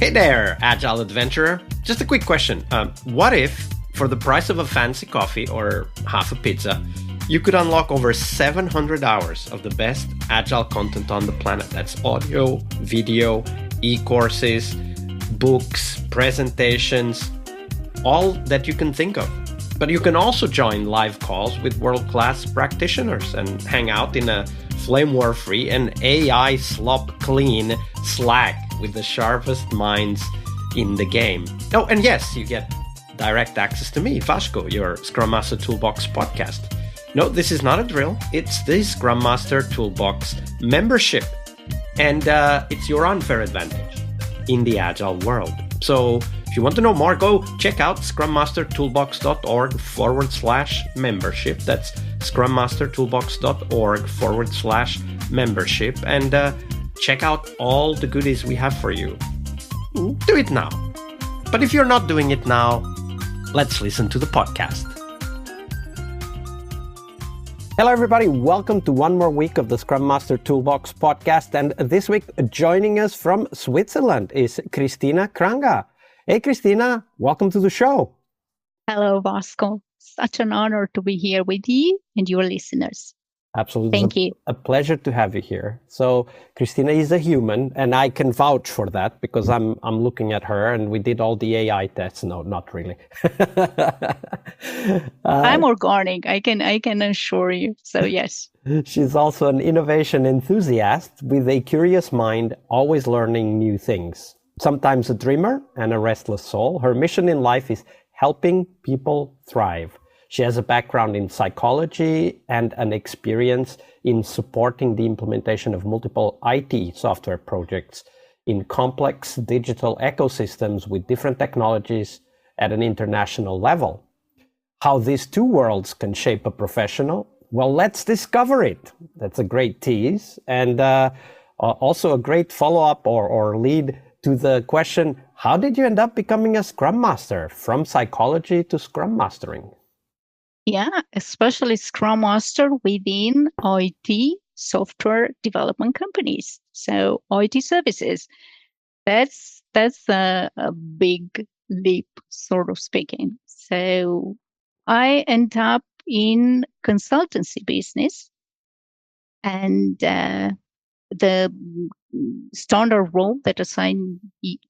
Hey there, Agile Adventurer. Just a quick question. What if, for the price of a fancy coffee or half a pizza, you could unlock over 700 hours of the best Agile content on the planet? That's audio, video, e-courses, books, presentations, all that you can think of. But you can also join live calls with world-class practitioners and hang out in a flame war-free and AI slop-clean Slack with the sharpest minds in the game. Oh, and yes, you get direct access to me, Vasco, your Scrum Master Toolbox podcast. No, this is not a drill. It's the Scrum Master Toolbox membership. And it's your unfair advantage in the Agile world. So if you want to know more, go check out scrummastertoolbox.org/membership. That's scrummastertoolbox.org/membership. And check out all the goodies we have for you. Do it now. But if you're not doing it now, let's listen to the podcast. Hello, everybody. Welcome to one more week of the Scrum Master Toolbox podcast. And this week, joining us from Switzerland is Cristina Cranga. Hey, Cristina, welcome to the show. Hello, Vasco. Such an honor to be here with you and your listeners. Absolutely. Thank you. A pleasure to have you here. So Cristina is a human, and I can vouch for that because I'm looking at her, and we did all the AI tests. No, not really. I'm organic. I can assure you. So yes. She's also an innovation enthusiast with a curious mind, always learning new things. Sometimes a dreamer and a restless soul. Her mission in life is helping people thrive. She has a background in psychology and an experience in supporting the implementation of multiple IT software projects in complex digital ecosystems with different technologies at an international level. How these two worlds can shape a professional? Well, let's discover it. That's a great tease, and also a great follow-up or lead to the question, how did you end up becoming a Scrum Master, from psychology to Scrum Mastering? Yeah, especially Scrum Master within IT software development companies. So IT services, that's a big leap, sort of speaking. So I end up in consultancy business, and the standard role that assigned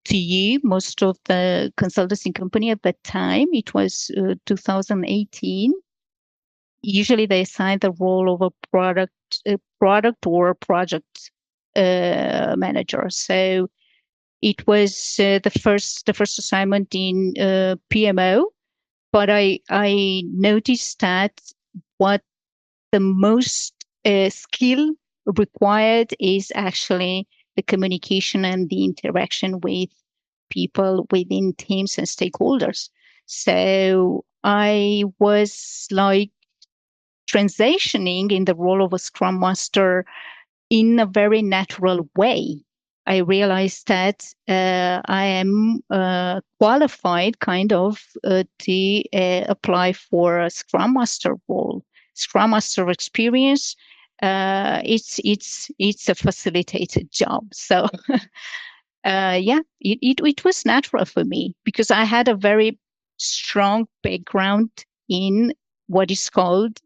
to you, most of the consultancy company at that time, it was 2018. Usually they assign the role of a product or project manager. So it was the first assignment in PMO, but I noticed that what the most skill required is actually the communication and the interaction with people within teams and stakeholders. So I was like transitioning in the role of a Scrum Master in a very natural way. I realized that I am qualified kind of to apply for a Scrum Master role. Scrum Master experience, it's a facilitated job. So it was natural for me because I had a very strong background in what is called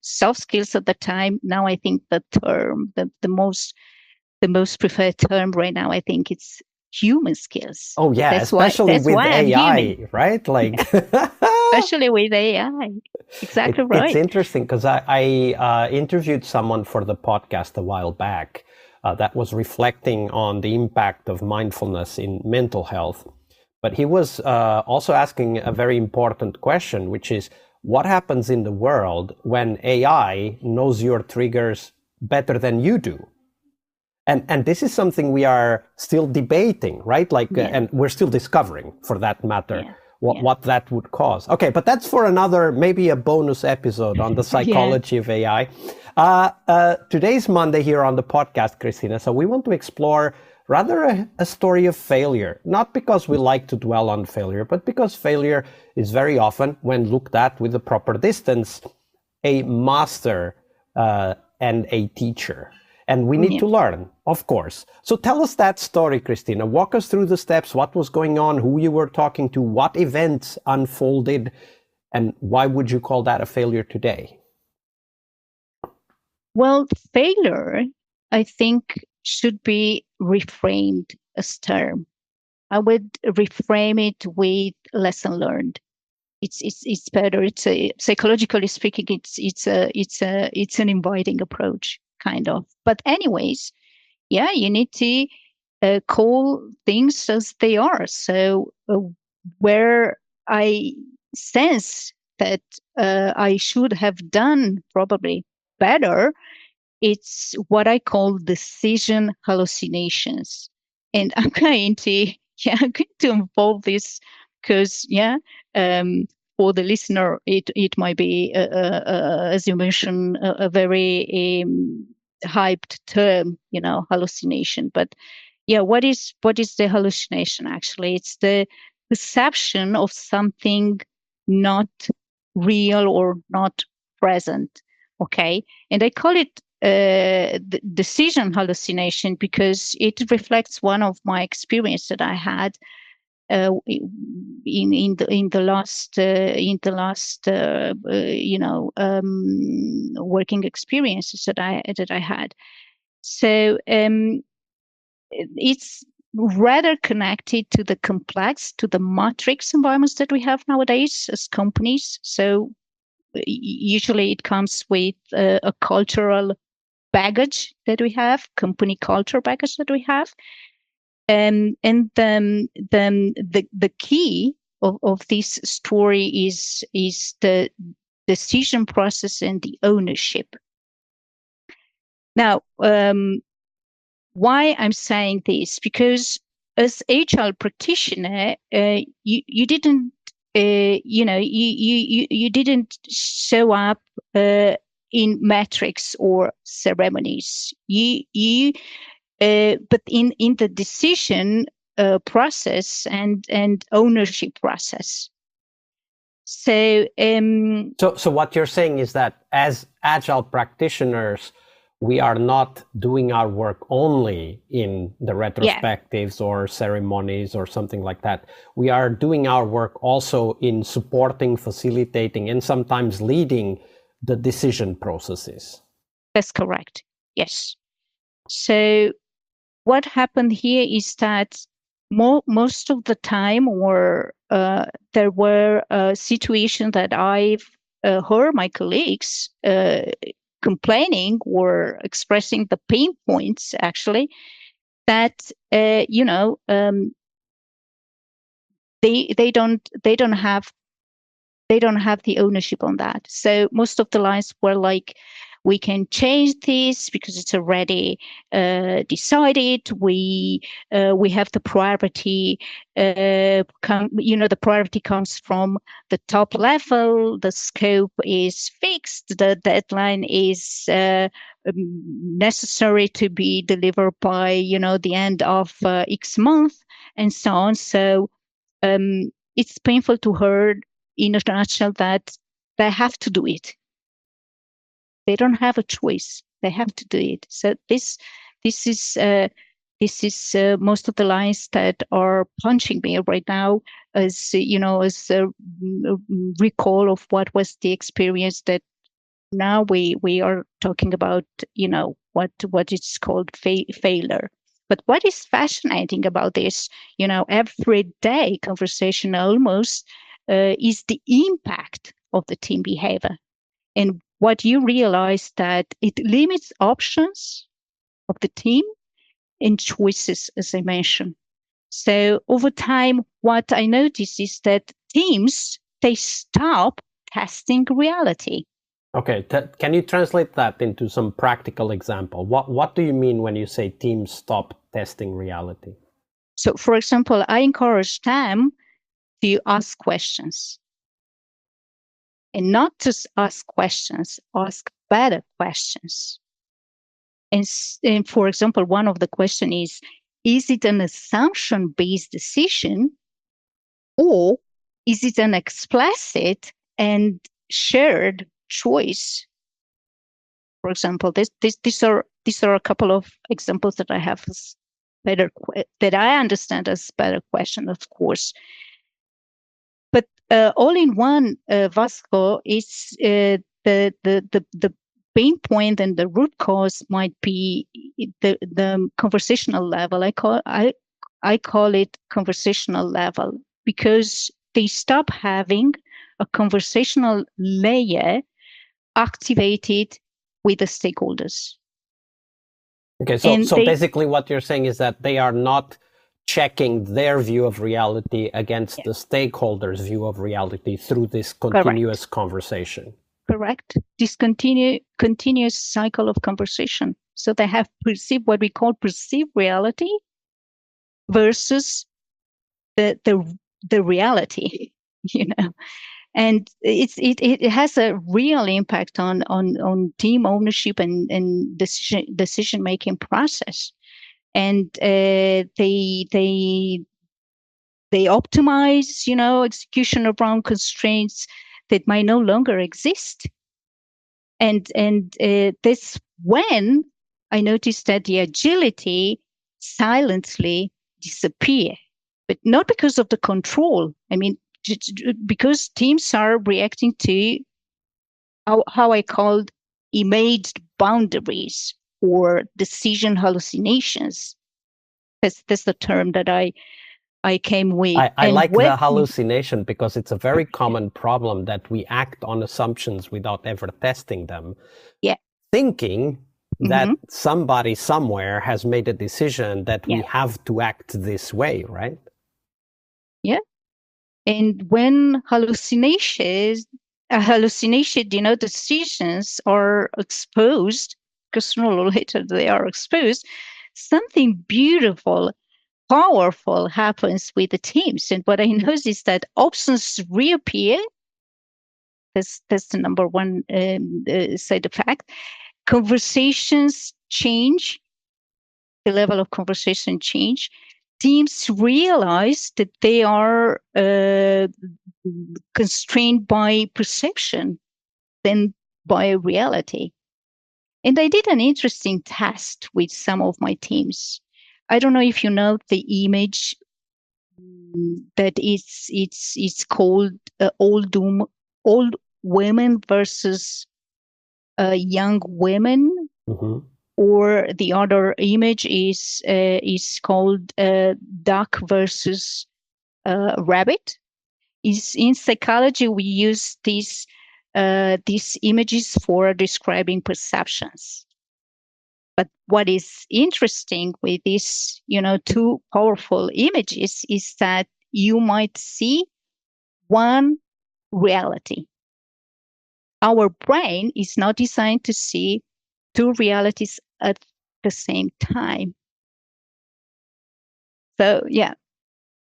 soft skills at the time. Now I think the term, the most preferred term right now, I think it's human skills. Oh yeah, especially with AI, right? Like especially with AI. Exactly right. It's interesting because I interviewed someone for the podcast a while back that was reflecting on the impact of mindfulness in mental health. But he was also asking a very important question, which is, what happens in the world when AI knows your triggers better than you do? And this is something we are still debating, right? And we're still discovering, for that matter, what that would cause. Okay, but that's for another, maybe a bonus episode on the psychology of AI. Today's Monday here on the podcast, Cristina, so we want to explore rather a story of failure, not because we like to dwell on failure, but because failure is very often, when looked at with the proper distance, a master and a teacher. And we need to learn, of course. So tell us that story, Cristina. Walk us through the steps. What was going on? Who you were talking to? What events unfolded? And why would you call that a failure today? Well, failure, I think, should be reframed as term. I would reframe it with lesson learned. It's better. It's psychologically speaking, it's an inviting approach, kind of. But anyways, yeah, you need to call things as they are. So where I sense that I should have done probably better, it's what I call decision hallucinations. And I'm going to involve this because for the listener, it might be as you mentioned a very hyped term, hallucination. But yeah, what is the hallucination actually? It's the perception of something not real or not present. Okay, and I call it the decision hallucination because it reflects one of my experience that I had in the last working experiences that I had. So it's rather connected to the matrix environments that we have nowadays as companies. So usually it comes with a cultural baggage that we have, company culture baggage that we have. And then the key of this story is the decision process and the ownership. Now, why I'm saying this? Because as Agile practitioner, you didn't you didn't show up in metrics or ceremonies. But in the decision process and ownership process. So so what you're saying is that as Agile practitioners, we are not doing our work only in the retrospectives or ceremonies or something like that. We are doing our work also in supporting, facilitating, and sometimes leading the decision processes. That's correct. Yes. So what happened here is that most of the time there were situations that I've heard my colleagues complaining or expressing the pain points actually that they don't have the ownership on that. So most of the lines were like, we can change this because it's already decided. We have the priority. The priority comes from the top level. The scope is fixed. The deadline is necessary to be delivered by the end of X month, and so on. So it's painful to hear in a nutshell that they have to do it. They don't have a choice. They have to do it. So this is most of the lines that are punching me right now, as a recall of what was the experience that now we are talking about. What is called failure. But what is fascinating about this, everyday conversation almost, is the impact of the team behavior. And what you realize that it limits options of the team and choices, as I mentioned. So over time, what I notice is that teams, they stop testing reality. Okay, can you translate that into some practical example? What do you mean when you say teams stop testing reality? So, for example, I encourage them to ask questions. And not just ask questions, ask better questions. And for example, one of the questions is it an assumption-based decision, or is it an explicit and shared choice? For example, these are these are a couple of examples that I have as that I understand as better question, of course. But all in one, Vasco, is the pain point and the root cause might be the conversational level. I call it conversational level because they stop having a conversational layer activated with the stakeholders. Okay, so basically what you're saying is that they are not checking their view of reality against the stakeholders' view of reality through this continuous conversation. Correct. This continuous cycle of conversation. So they have what we call perceived reality versus the reality, and it has a real impact on team ownership and decision making process. And they optimize, execution around constraints that might no longer exist. And this when I noticed that the agility silently disappear, but not because of the control. I mean, because teams are reacting to how I called imaged boundaries or decision hallucinations. That's the term that I came with. I like the hallucination because it's a very common problem that we act on assumptions without ever testing them. Yeah. Thinking that somebody somewhere has made a decision that we have to act this way, right? Yeah. And when hallucinations, decisions are exposed, because sooner or later they are exposed, something beautiful, powerful happens with the teams. And what I noticed is that options reappear. That's the number one side effect. Conversations change. The level of conversation change. Teams realize that they are constrained by perception than by reality. And I did an interesting test with some of my teams. I don't know if you know the image that it's called old women versus young women. Or the other image is called duck versus rabbit. Is in psychology we use these images for describing perceptions. But what is interesting with these, two powerful images is that you might see one reality. Our brain is not designed to see two realities at the same time. So yeah,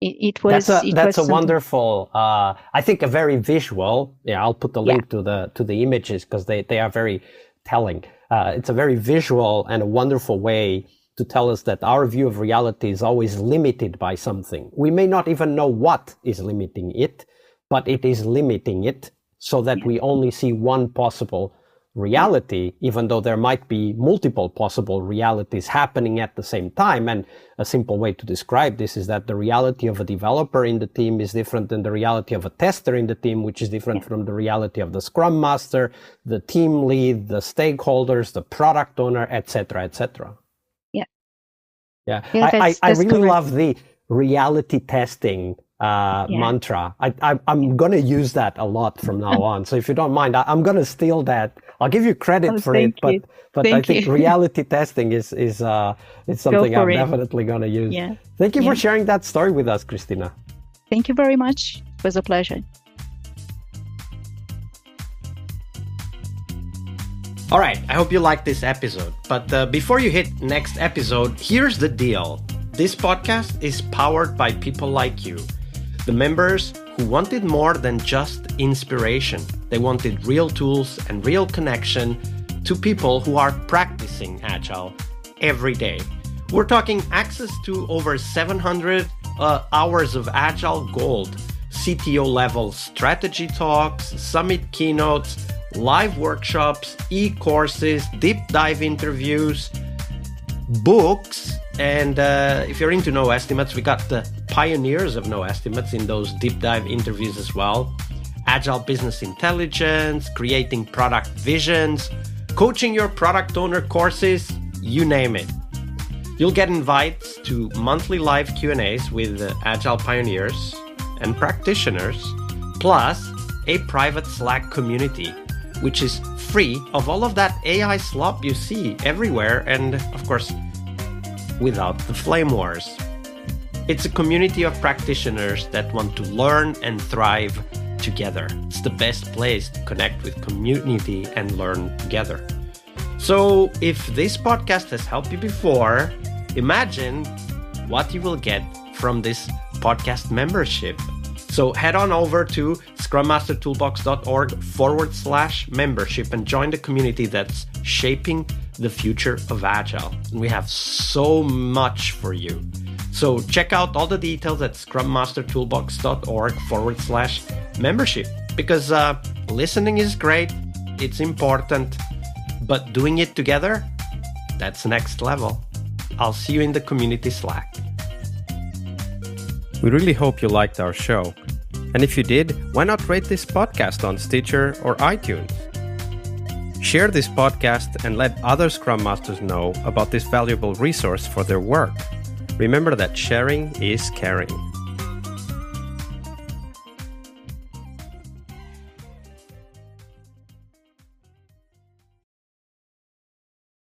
it was. That's a wonderful. I think a very visual. Yeah, I'll put the link to the images because they are very telling. It's a very visual and a wonderful way to tell us that our view of reality is always limited by something. We may not even know what is limiting it, but it is limiting it so that we only see one possible reality, even though there might be multiple possible realities happening at the same time. And a simple way to describe this is that the reality of a developer in the team is different than the reality of a tester in the team, which is different from the reality of the Scrum Master, the team lead, the stakeholders, the product owner, etc., etc. Yeah. I really love the reality testing mantra. I'm going to use that a lot from now on. So if you don't mind, I'm going to steal that. I'll give you credit for it, but I think reality testing is something I'm definitely going to use. Yeah. Thank you for sharing that story with us, Cristina. Thank you very much. It was a pleasure. All right, I hope you liked this episode. But before you hit next episode, here's the deal. This podcast is powered by people like you, the members who wanted more than just inspiration. They wanted real tools and real connection to people who are practicing Agile every day. We're talking access to over 700 hours of Agile Gold, CTO level strategy talks, summit keynotes, live workshops, e-courses, deep dive interviews, books. And if you're into no estimates, we got the pioneers of no estimates in those deep dive interviews as well. Agile business intelligence, creating product visions, coaching your product owner courses, you name it. You'll get invites to monthly live Q&As with Agile pioneers and practitioners, plus a private Slack community, which is free of all of that AI slop you see everywhere, and of course, without the flame wars. It's a community of practitioners that want to learn and thrive together. It's the best place to connect with community and learn together. So if this podcast has helped you before, imagine what you will get from this podcast membership. So head on over to scrummastertoolbox.org/membership and join the community that's shaping the future of Agile. And we have so much for you. So check out all the details at scrummastertoolbox.org/membership, because listening is great, it's important, but doing it together, that's next level. I'll see you in the community Slack. We really hope you liked our show. And if you did, why not rate this podcast on Stitcher or iTunes? Share this podcast and let other Scrum Masters know about this valuable resource for their work. Remember that sharing is caring.